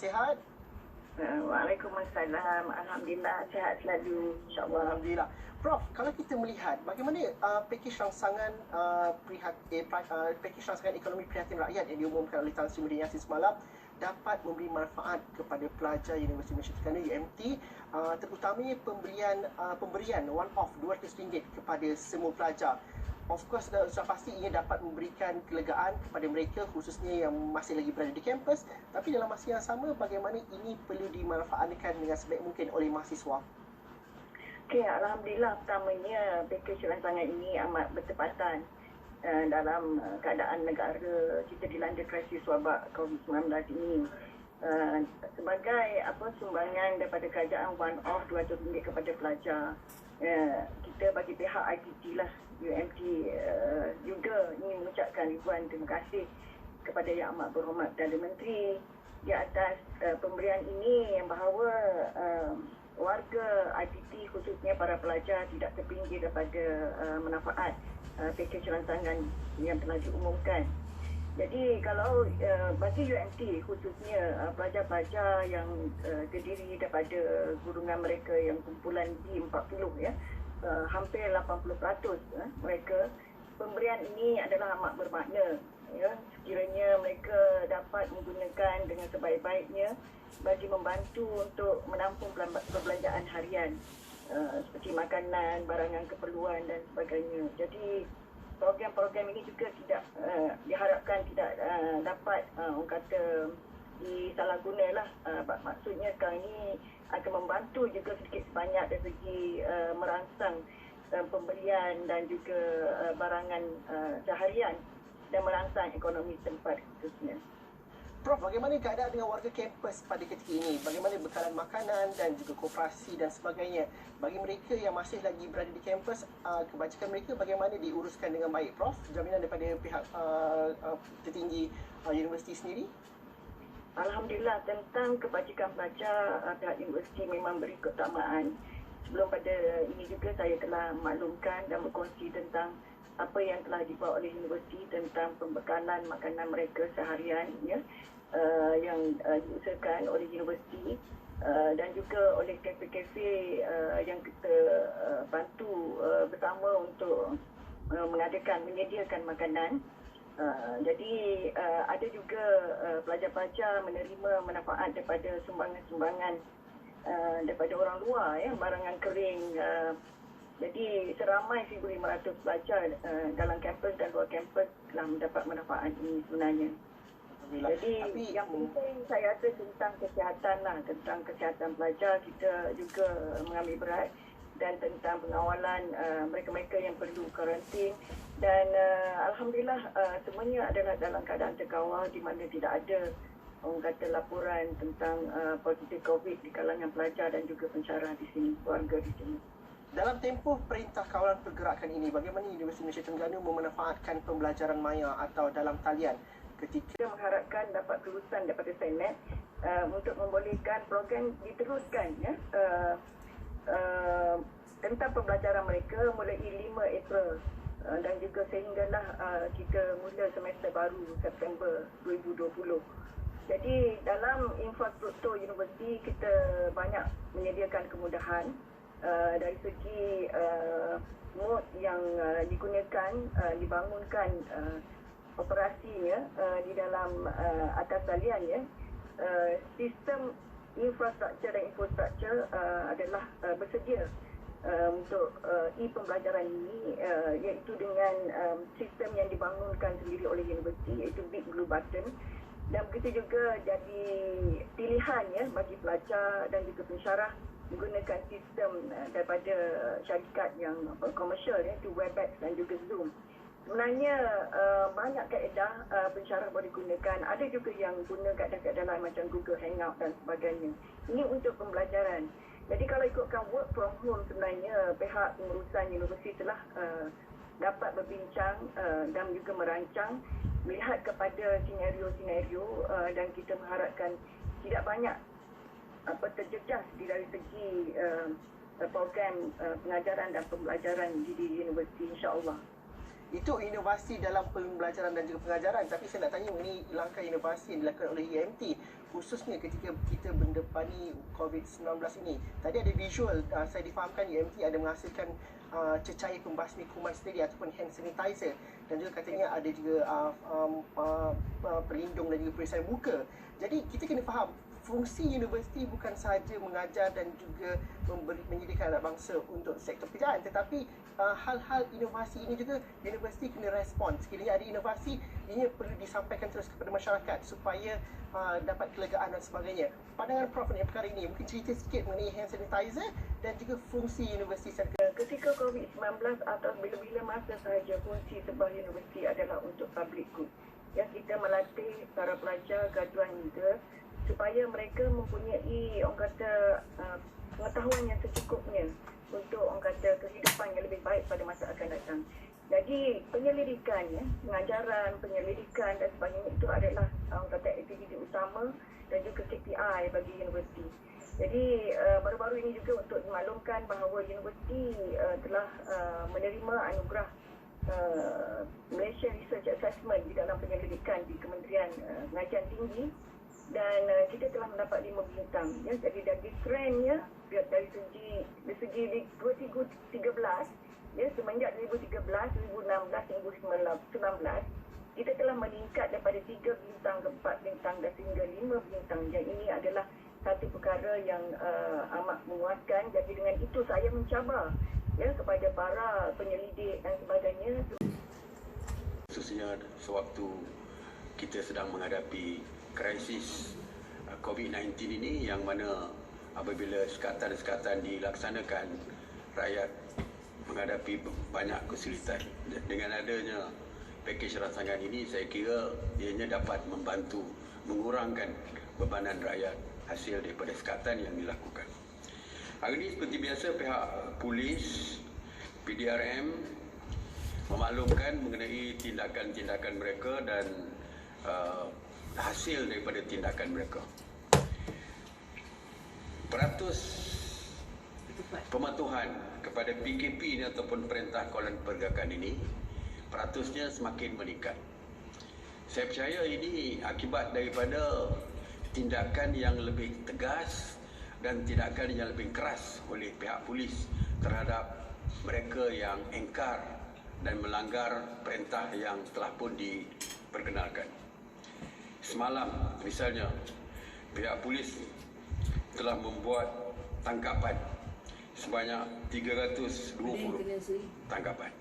Sihat? Waalaikumsalam. Alhamdulillah, sihat selalu. InsyaAllah. Alhamdulillah. Prof, kalau kita melihat bagaimana pakej rangsangan pakej rangsangan ekonomi prihatin rakyat yang diumumkan oleh Tan Sri Muhyiddin Yassin semalam dapat memberi manfaat kepada pelajar Universiti Malaysia Terengganu UMT, terutamanya pemberian one off RM200 kepada semua pelajar. Of course, sudah pasti ia dapat memberikan kelegaan kepada mereka khususnya yang masih lagi berada di kampus, tapi dalam masa yang sama bagaimana ini perlu dimanfaatkan dengan sebaik mungkin oleh mahasiswa. Okey, Alhamdulillah, pertamanya pakej rancangan ini amat bertepatan dalam keadaan negara kita dilanda krisis wabak COVID-19 ini. Sebagai sumbangan daripada kerajaan one off RM200 kepada pelajar, kita bagi pihak IPT lah, UMT juga ingin mengucapkan ribuan terima kasih kepada Yang Amat Berhormat Perdana Menteri di atas pemberian ini, yang bahawa warga IPT khususnya para pelajar tidak terpinggir daripada manfaat pakej rancangan yang telah diumumkan. Jadi kalau bagi UMT khususnya pelajar-pelajar yang terdiri daripada golongan mereka yang kumpulan B40 ya, hampir 80% mereka, pemberian ini adalah amat bermakna ya, sekiranya mereka dapat menggunakan dengan sebaik-baiknya bagi membantu untuk menampung perbelanjaan harian seperti makanan, barangan keperluan dan sebagainya. Jadi program-program ini juga tidak diharapkan tidak dapat orang kata disalahgunalah. Maksudnya sekarang ini akan membantu juga sedikit sebanyak dari segi merangsang pembelian dan juga barangan seharian dan merangsang ekonomi tempat khususnya. Prof, bagaimana keadaan dengan warga kampus pada ketika ini? Bagaimana bekalan makanan dan juga koperasi dan sebagainya? Bagi mereka yang masih lagi berada di kampus, kebajikan mereka bagaimana diuruskan dengan baik, Prof? Jaminan daripada pihak tertinggi universiti sendiri? Alhamdulillah, tentang kebajikan pelajar, pihak universiti memang beri keutamaan. Sebelum pada ini juga saya telah maklumkan dan berkongsi tentang apa yang telah dibuat oleh universiti tentang pembekalan makanan mereka seharian ya, yang diusahakan oleh universiti dan juga oleh kafe-kafe yang kita bantu bersama untuk menyediakan makanan. Jadi ada juga pelajar-pelajar menerima manfaat daripada sumbangan-sumbangan daripada orang luar ya, barangan kering. Jadi seramai 1,500 pelajar dalam kampus dan luar kampus telah mendapat manfaat ini sebenarnya. Jadi yang penting saya rasa tentang kesihatan lah, tentang kesihatan pelajar kita juga mengambil berat, dan tentang pengawalan mereka-mereka yang perlu karantin. Dan Alhamdulillah semuanya adalah dalam keadaan terkawal di mana tidak ada orang kata laporan tentang positif COVID di kalangan pelajar dan juga pensyarah di sini, warga di sini. Dalam tempoh Perintah Kawalan Pergerakan ini, bagaimana Universiti Malaysia Terengganu memanfaatkan pembelajaran maya atau dalam talian ketika kita mengharapkan dapat kelulusan daripada Senat untuk membolehkan program diteruskan ya, tentang pembelajaran mereka mulai 5 April dan juga sehinggalah kita mula semester baru September 2020. Jadi dalam infrastruktur universiti kita banyak menyediakan kemudahan dari segi mod yang digunakan, dibangunkan operasinya di dalam atas talian ya. Sistem infrastruktur dan infrastruktur adalah bersedia untuk e-pembelajaran ini, iaitu dengan sistem yang dibangunkan sendiri oleh universiti, iaitu Big Blue Button. Dan begitu juga jadi pilihan ya bagi pelajar dan juga pensyarah menggunakan sistem daripada syarikat yang komersial, iaitu Webex dan juga Zoom. Sebenarnya banyak kaedah pensyarah boleh gunakan. Ada juga yang guna kaedah-kaedah lain macam Google Hangout dan sebagainya. Ini untuk pembelajaran. Jadi kalau ikutkan work from home, sebenarnya pihak pengurusan universiti telah dapat berbincang dan juga merancang melihat kepada senario-senario, dan kita mengharapkan tidak banyak terjejas dari segi program pengajaran dan pembelajaran di universiti, insya-Allah. Itu inovasi dalam pembelajaran dan juga pengajaran. Tapi saya nak tanya mengenai langkah inovasi yang dilakukan oleh UMT khususnya ketika kita mendepani COVID-19 ini. Tadi ada visual, saya difahamkan UMT ada menghasilkan cecair pembasmi kuman sendiri ataupun hand sanitizer, dan juga katanya ada juga pelindung dan juga perisai muka. Jadi kita kena faham fungsi universiti bukan sahaja mengajar dan juga menyediakan anak bangsa untuk sektor pekerjaan, tetapi hal-hal inovasi ini juga universiti kena respon. Sekiranya ada inovasi, ini perlu disampaikan terus kepada masyarakat supaya dapat kelegaan dan sebagainya. Pandangan Prof mengenai perkara ini, mungkin cerita sikit mengenai hand sanitizer dan juga fungsi universiti. Ketika COVID-19 atau bila-bila masa sahaja, fungsi sebuah universiti adalah untuk public good. Ya, kita melatih para pelajar, graduan juga supaya mereka mempunyai pengetahuan yang secukupnya untuk kehidupan yang lebih baik pada masa akan datang. Jadi penyelidikan, pengajaran, penyelidikan dan sebagainya itu adalah aktiviti utama dan juga KPI bagi universiti. Jadi baru-baru ini juga untuk dimaklumkan bahawa universiti telah menerima anugerah Malaysia Research Assessment di dalam penyelidikan di Kementerian Pengajian Tinggi, dan kita telah mendapat 5 bintang. Ya, jadi dari trendnya dari segi 2013, ya, semenjak 2013, 2016 hingga 2019, kita telah meningkat daripada 3 bintang ke 4 bintang dan sehingga 5 bintang. Dan ini adalah satu perkara yang amat memuaskan. Jadi dengan itu saya mencabar kepada para penyelidik dan sebagainya. Khususnya sewaktu kita sedang menghadapi krisis COVID-19 ini, yang mana apabila sekatan-sekatan dilaksanakan, rakyat menghadapi banyak kesulitan. Dengan adanya pakej rancangan ini, saya kira ianya dapat membantu mengurangkan bebanan rakyat hasil daripada sekatan yang dilakukan. Hari ini seperti biasa, pihak polis, PDRM memaklumkan mengenai tindakan-tindakan mereka dan hasil daripada tindakan mereka. Peratus pematuhan kepada PKP ini ataupun Perintah Kawalan Pergerakan ini, peratusnya semakin meningkat. Saya percaya ini akibat daripada tindakan yang lebih tegas dan tindakan yang lebih keras oleh pihak polis terhadap mereka yang engkar dan melanggar perintah yang telah pun diperkenalkan. Semalam misalnya, pihak polis telah membuat tangkapan sebanyak 320 tangkapan.